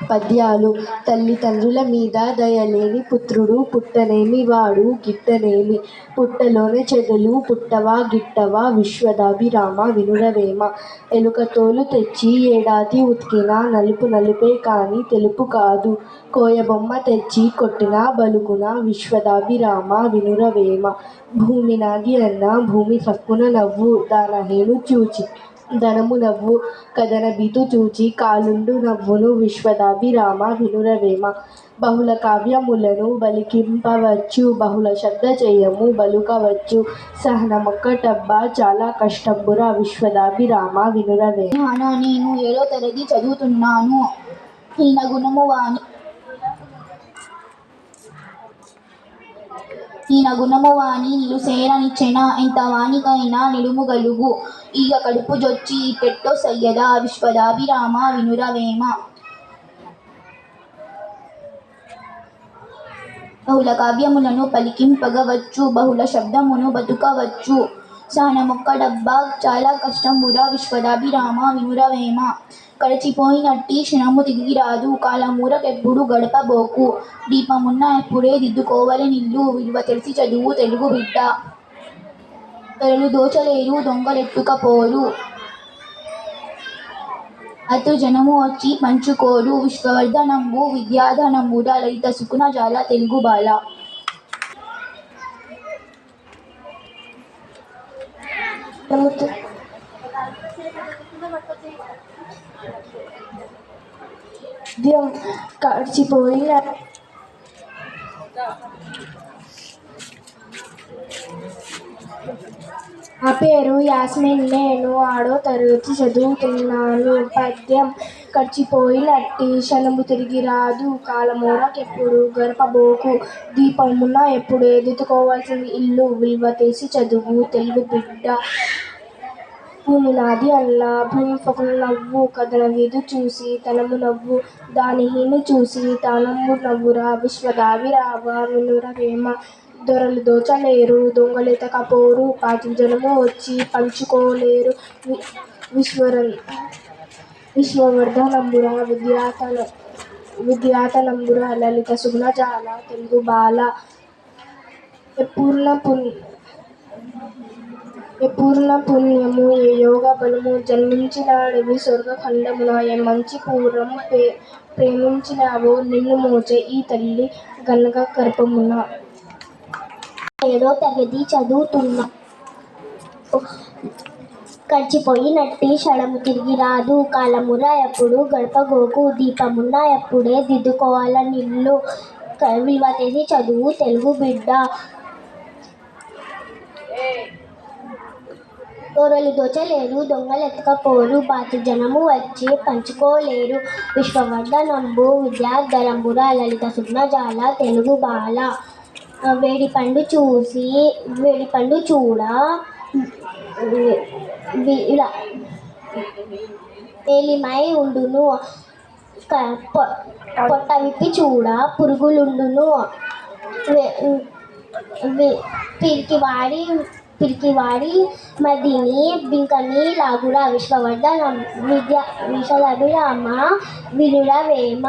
పద్యాలు. తల్లిదండ్రుల మీద దయలేని పుత్రుడు పుట్టనేమి వాడు గిట్టనేమి. పుట్టలోన చెదలు పుట్టవా గిట్టవా విశ్వదాభిరామ వినురవేమ. ఎలుకతోలు తెచ్చి ఏడాది ఉతికినా నలుపు నలుపే కాని తెలుపు కాదు. కోయబొమ్మ తెచ్చి కొట్టినా బలుకునా విశ్వదాభిరామ వినురవేమ. భూమి నాది అన్నా భూమి సక్కున నవ్వు దానహీను చూచి ధనము నవ్వు కదనబితు చూచి కాలుండు నవ్వును విశ్వదాభిరామ వినురవేమ. బహుళ కావ్యములను బలికింపవచ్చు బహుళ శబ్ద జయము బలుకవచ్చు. సహనమొక్కటబ్బా చాలా కష్టంబురా విశ్వదాభిరామ వినురవేమ. నేను 7వ తరగతి చదువుతున్నాను. ఈనగుణము వాని నిలుసేర నిచ్చెన ఎంత వానికైనా నిలుముగలుగు. ఈగ కడుపు జొచ్చి ఈటెట్టో సయ్యదా విశ్వదాభిరామ వినురవేమ. బహుళ కావ్యములను పలికింపగవచ్చు బహుళ శబ్దమును బతుకవచ్చు. సహనమొక్కటబ్బా చాలా కష్టంబురా విశ్వదాభిరామ వినురవేమ. గడిచిపోయినట్టి క్షణము తిరిగిరాదు కాలమూరకెప్పుడు గడపబోకు. దీపమున్న ఎప్పుడే దిద్దుకోవలెనిల్లు విలువ తెలిసి చదువు తెలుగు బిడ్డ. దొరలు దోచలేరు దొంగలెత్తుకపోరు అతృజనము వచ్చి పంచుకోరు. విశ్వవర్ధనంబు విద్యాధనంబురా లలిత సుకున జాల తెలుగు బాల. గడిచిపోయిన నా పేరు యాస్మిన్. నేను 6వ తరగతి చదువుతున్నాను. పద్యం. గడిచిపోయినట్టి క్షణము తిరిగిరాదు కాలమూరకెప్పుడు గడపబోకు. దీపమున్న ఎప్పుడే దిద్దుకోవలసిన ఇల్లు విలువ తెలిసి చదువు తెలుగు బిడ్డ. భూమి నాది అన్నా భూమి సక్కున నవ్వు కదనబితు చూచి ధనము నవ్వు దానహీను చూచి తానంబు నవ్వురా విశ్వదాభిరామ వినురవేమ. దొరలు దోచలేరు దొంగలెతకపోరు పాతృజనము వచ్చి పంచుకోలేరు. విశ్వవర్ధనంబురా విద్యాధనంబురా లలిత సుగుణ జాల తెలుగు బాల. ఏ పూర్ణ పుణ్యము ఏ యోగ బలము జన్మించినాడివి స్వర్గఖండమున. ఏ మంచి పూర్వం ప్రేమించినావో నిన్ను మోచె ఈ తల్లి గనగ గర్భమున. 7వ తరగతి చదువుతున్నా. గడిచిపోయినట్టి క్షణము తిరిగిరాదు కాలమూర ఎప్పుడు గడపబోకు. దీపమున్న ఎప్పుడే దిద్దుకోవలెనిల్లు విలువ తెలిసి చదువు తెలుగు బిడ్డ. దొరలు దోచలేరు దొంగలెత్తుకపోరు పాతృజనము వచ్చి పంచుకోలేరు. విశ్వవర్ధనంబు విద్యాధనంబురా లలిత సుగుణ జాల తెలుగు బాల. వేడిపండు చూడ వేలిమై ఉండును పొట్ట విప్పి చూడ పురుగులుండును. పిరికివాడి మదిని బింకని లాగురా విశ్వదాభిరామ వినురవేమ.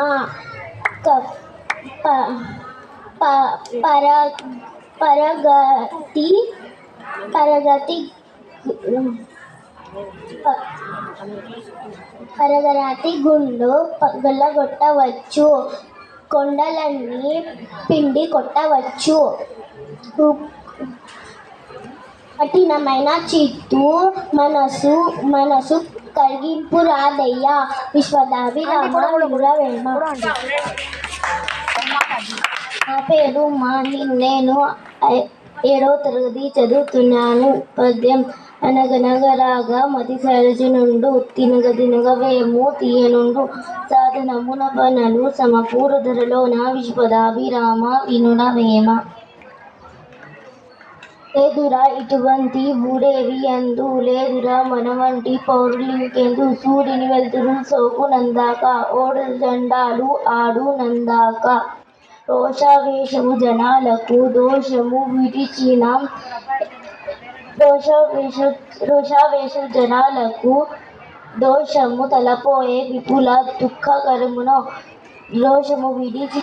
పరగతి గుండు గొల్లగొట్టవచ్చు కొండలన్నీ పిండి కొట్టవచ్చు. కఠినమైన చిత్తు మనసు కరిగింపురాదయ్యా విశ్వదాభిరామ వినురవేమ. నా పేరు ఉమా. నేను 7వ తరగతి చదువుతున్నాను. పద్యం. అనగనగరాగా మతి సరసినుండు తినగ వేము తీయనుండు సాధనమున పనలు సమకూర ధరలోన విశ్వదాభిరామ వినురవేమ. లేదురా ఇటువంటి ఊడేవి యందు లేదురా మన వంటి పౌరులింకెందు. సూర్యుని వెలుతురు సోకు నందాక ఓడు జెండాలు ఆడు నందాక. రోషావేశము జనాలకు దోషము విడిచిన దోషము తలపోయే విపుల దుఃఖకరమున రోషము విడిచి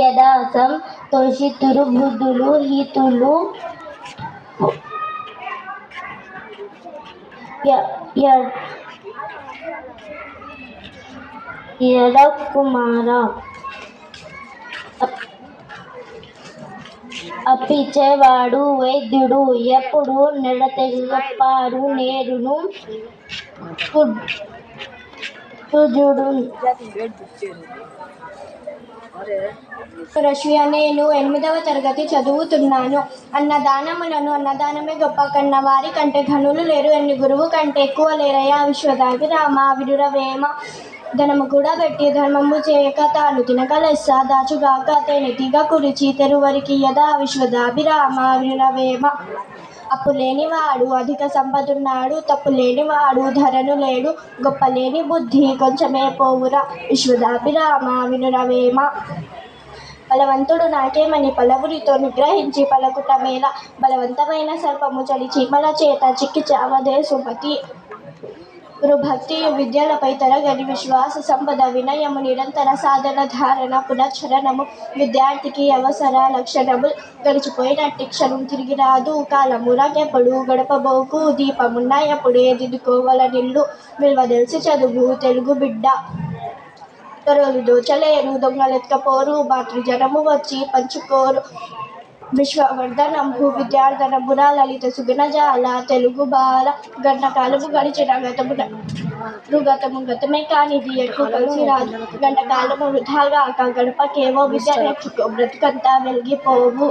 యదాసం తోషితురు బుద్ధులు హితులు కుమార అప్పిచ్చేవాడు వైద్యుడు ఎప్పుడు నెడతెగపారు నేరును కుజుడు రష్మియా, నేను 8వ తరగతి చదువుతున్నాను. అన్నదానమే గొప్ప కన్న వారి కంటే ఘనులు లేరు ఎన్ని గురువు కంటే ఎక్కువ లేరయ్యా. విశ్వదాభిరామ వినురవేమ ధనము కూడా పెట్టి ధర్మము చేయక తాను తినక లెస్స దాచుగాక తేనెటీగ కురిచి తెరువరికి యదా. విశ్వదాభిరామ వినురవేమ అప్పులేనివాడు అధిక సంపదున్నాడు, తప్పులేనివాడు ధరను లేడు, గొప్పలేని బుద్ధి కొంచెమే పోవురా. విశ్వదాభిరామ వినురవేమ బలవంతుడు నాకేమని పలవురితో నిగ్రహించి పలకుట మేల, బలవంతమైన సర్పము చడి చీమల చేత చిక్కి చావదే సుమతి. భక్తియు విద్యలపై తరగని విశ్వాస సంపద వినయము నిరంతర సాధన ధారణ పునశ్చరణము విద్యార్థికి అవసర లక్షణములు. గడిచిపోయినట్టి క్షణం తిరిగి రాదు, కాలము రాకెప్పుడు గడపబోకు, దీపమున్న ఎప్పుడే దిద్దుకోవల నిల్లు, విలువ తెలిసి చదువు తెలుగు బిడ్డ. దొరలు దోచలేరు దొంగలెత్తుకపోరు, మాతృజనము వచ్చి పంచుకోరు. విశ్వవర్ధనంబు విద్యార్థనమున లలిత సుగుణజాల తెలుగు బాల. గంటకాలము గడిచిన గతము గతమే కానిది ఎక్కువ కలిసి రాదు, గంటకాలము వృధాగాక గడపకేవో విద్య నేర్చుకో బ్రతుకంతా వెలిగిపోవు.